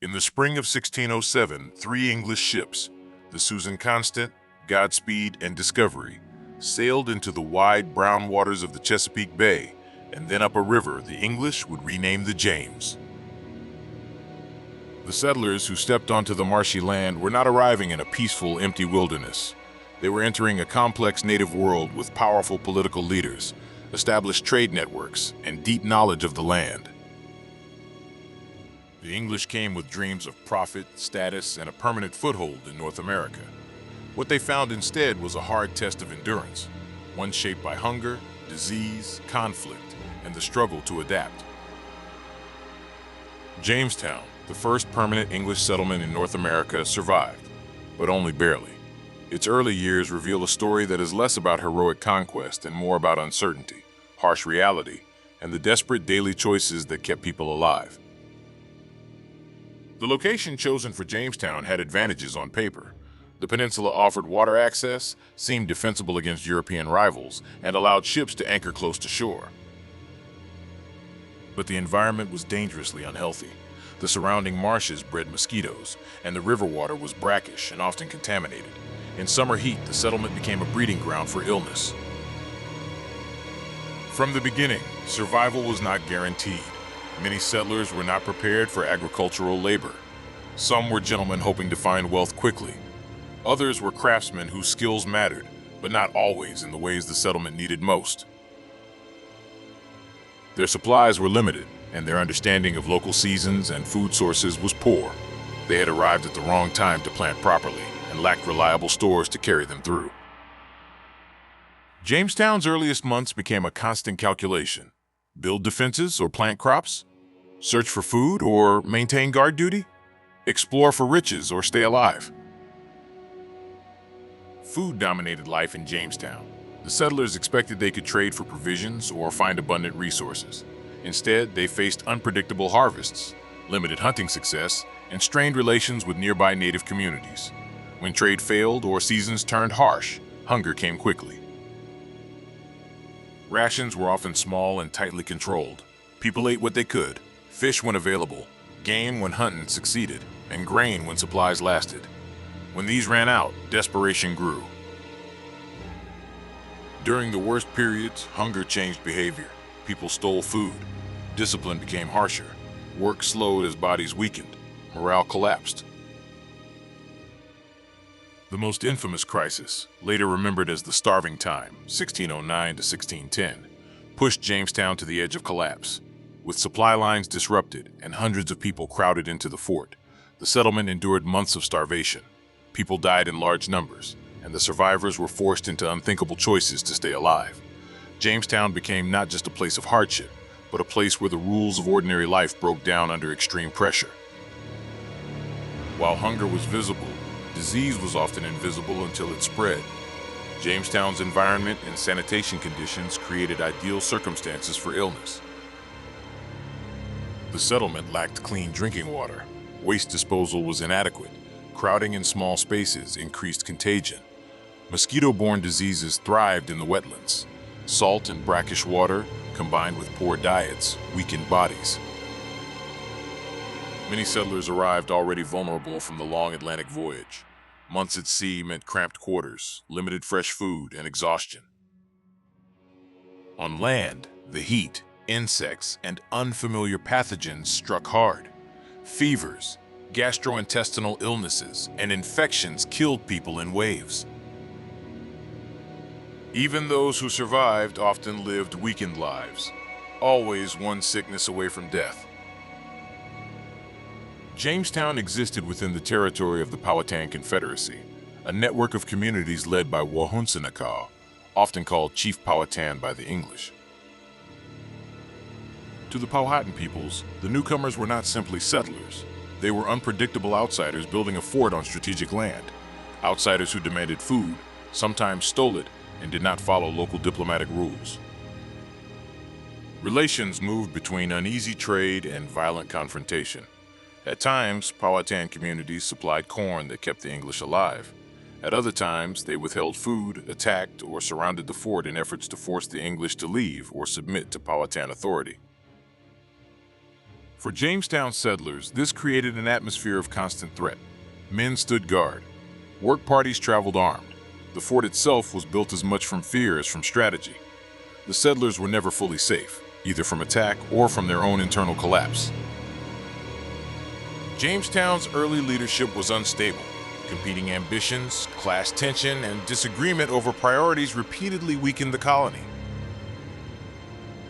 In the spring of 1607, three English ships, the Susan Constant, Godspeed, and Discovery, sailed into the wide brown waters of the Chesapeake Bay, and then up a river the English would rename the James. The settlers who stepped onto the marshy land were not arriving in a peaceful, empty wilderness. They were entering a complex native world with powerful political leaders, established trade networks, and deep knowledge of the land. The English came with dreams of profit, status, and a permanent foothold in North America. What they found instead was a hard test of endurance, one shaped by hunger, disease, conflict, and the struggle to adapt. Jamestown, the first permanent English settlement in North America, survived, but only barely. Its early years reveal a story that is less about heroic conquest and more about uncertainty, harsh reality, and the desperate daily choices that kept people alive. The location chosen for Jamestown had advantages on paper. The peninsula offered water access, seemed defensible against European rivals, and allowed ships to anchor close to shore. But the environment was dangerously unhealthy. The surrounding marshes bred mosquitoes, and the river water was brackish and often contaminated. In summer heat, the settlement became a breeding ground for illness. From the beginning, survival was not guaranteed. Many settlers were not prepared for agricultural labor. Some were gentlemen hoping to find wealth quickly. Others were craftsmen whose skills mattered, but not always in the ways the settlement needed most. Their supplies were limited, and their understanding of local seasons and food sources was poor. They had arrived at the wrong time to plant properly and lacked reliable stores to carry them through. Jamestown's earliest months became a constant calculation. Build defenses or plant crops? Search for food or maintain guard duty? Explore for riches or stay alive? Food dominated life in Jamestown. The settlers expected they could trade for provisions or find abundant resources. Instead, they faced unpredictable harvests, limited hunting success, and strained relations with nearby native communities. When trade failed or seasons turned harsh, hunger came quickly. Rations were often small and tightly controlled. People ate what they could, fish when available, game when hunting succeeded, and grain when supplies lasted. When these ran out, desperation grew. During the worst periods, hunger changed behavior. People stole food. Discipline became harsher. Work slowed as bodies weakened. Morale collapsed. The most infamous crisis, later remembered as the Starving Time, 1609 to 1610, pushed Jamestown to the edge of collapse. With supply lines disrupted and hundreds of people crowded into the fort, the settlement endured months of starvation. People died in large numbers, and the survivors were forced into unthinkable choices to stay alive. Jamestown became not just a place of hardship, but a place where the rules of ordinary life broke down under extreme pressure. While hunger was visible, disease was often invisible until it spread. Jamestown's environment and sanitation conditions created ideal circumstances for illness. The settlement lacked clean drinking water. Waste disposal was inadequate. Crowding in small spaces increased contagion. Mosquito-borne diseases thrived in the wetlands. Salt and brackish water, combined with poor diets, weakened bodies. Many settlers arrived already vulnerable from the long Atlantic voyage. Months at sea meant cramped quarters, limited fresh food, and exhaustion. On land, the heat, insects, and unfamiliar pathogens struck hard. Fevers, gastrointestinal illnesses, and infections killed people in waves. Even those who survived often lived weakened lives, always one sickness away from death. Jamestown existed within the territory of the Powhatan Confederacy, a network of communities led by Wahunsenakaw, often called Chief Powhatan by the English. To the Powhatan peoples, the newcomers were not simply settlers. They were unpredictable outsiders building a fort on strategic land. Outsiders who demanded food, sometimes stole it, and did not follow local diplomatic rules. Relations moved between uneasy trade and violent confrontation. At times, Powhatan communities supplied corn that kept the English alive. At other times, they withheld food, attacked, or surrounded the fort in efforts to force the English to leave or submit to Powhatan authority. For Jamestown settlers, this created an atmosphere of constant threat. Men stood guard. Work parties traveled armed. The fort itself was built as much from fear as from strategy. The settlers were never fully safe, either from attack or from their own internal collapse. Jamestown's early leadership was unstable. Competing ambitions, class tension, and disagreement over priorities repeatedly weakened the colony.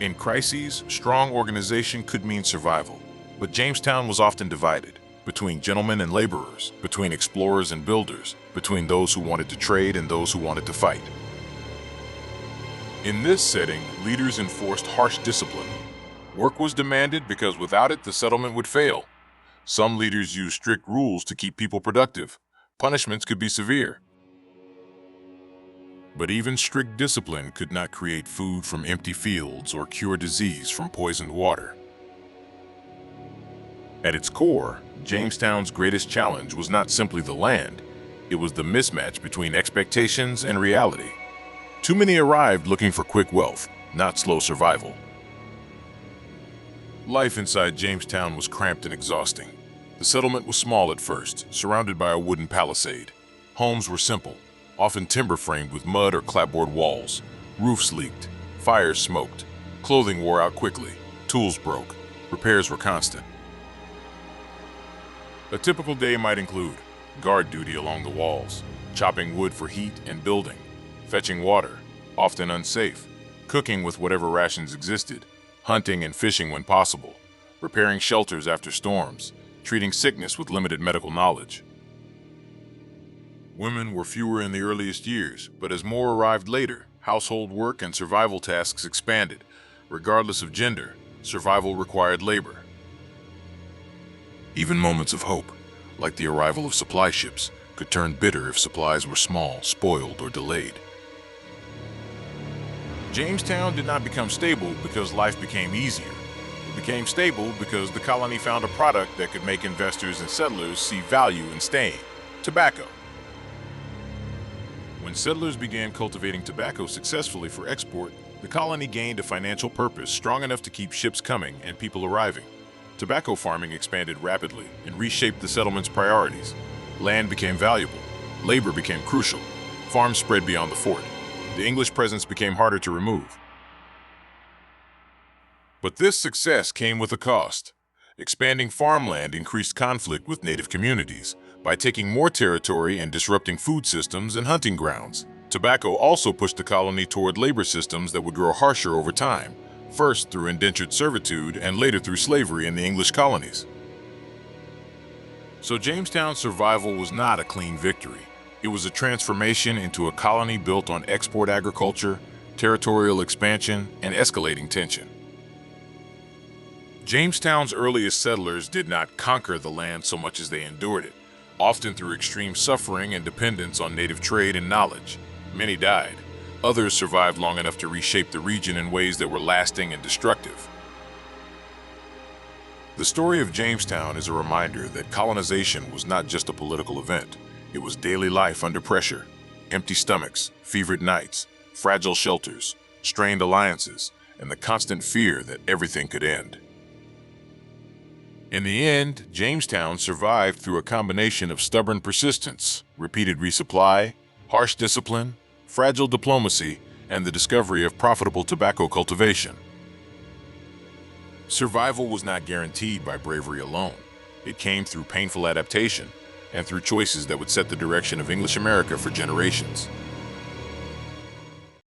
In crises, strong organization could mean survival, but Jamestown was often divided between gentlemen and laborers, between explorers and builders, between those who wanted to trade and those who wanted to fight. In this setting, leaders enforced harsh discipline. Work was demanded because without it, the settlement would fail. Some leaders used strict rules to keep people productive. Punishments could be severe. But even strict discipline could not create food from empty fields or cure disease from poisoned water. At its core, Jamestown's greatest challenge was not simply the land, it was the mismatch between expectations and reality. Too many arrived looking for quick wealth, not slow survival. Life inside Jamestown was cramped and exhausting. The settlement was small at first, surrounded by a wooden palisade. Homes were simple, often timber-framed with mud or clapboard walls. Roofs leaked, fires smoked, clothing wore out quickly, tools broke, repairs were constant. A typical day might include guard duty along the walls, chopping wood for heat and building, fetching water, often unsafe, cooking with whatever rations existed, hunting and fishing when possible, repairing shelters after storms, treating sickness with limited medical knowledge. Women were fewer in the earliest years, but as more arrived later, household work and survival tasks expanded. Regardless of gender, survival required labor. Even moments of hope, like the arrival of supply ships, could turn bitter if supplies were small, spoiled, or delayed. Jamestown did not become stable because life became easier. It became stable because the colony found a product that could make investors and settlers see value in staying: tobacco. When settlers began cultivating tobacco successfully for export, the colony gained a financial purpose strong enough to keep ships coming and people arriving. Tobacco farming expanded rapidly and reshaped the settlement's priorities. Land became valuable, labor became crucial, farms spread beyond the fort. The English presence became harder to remove. But this success came with a cost. Expanding farmland increased conflict with native communities by taking more territory and disrupting food systems and hunting grounds. Tobacco also pushed the colony toward labor systems that would grow harsher over time, first through indentured servitude and later through slavery in the English colonies. So Jamestown's survival was not a clean victory. It was a transformation into a colony built on export agriculture, territorial expansion, and escalating tension. Jamestown's earliest settlers did not conquer the land so much as they endured it, often through extreme suffering and dependence on native trade and knowledge. Many died. Others survived long enough to reshape the region in ways that were lasting and destructive. The story of Jamestown is a reminder that colonization was not just a political event. It was daily life under pressure: empty stomachs, fevered nights, fragile shelters, strained alliances, and the constant fear that everything could end. In the end, Jamestown survived through a combination of stubborn persistence, repeated resupply, harsh discipline, fragile diplomacy, and the discovery of profitable tobacco cultivation. Survival was not guaranteed by bravery alone. It came through painful adaptation and through choices that would set the direction of English America for generations.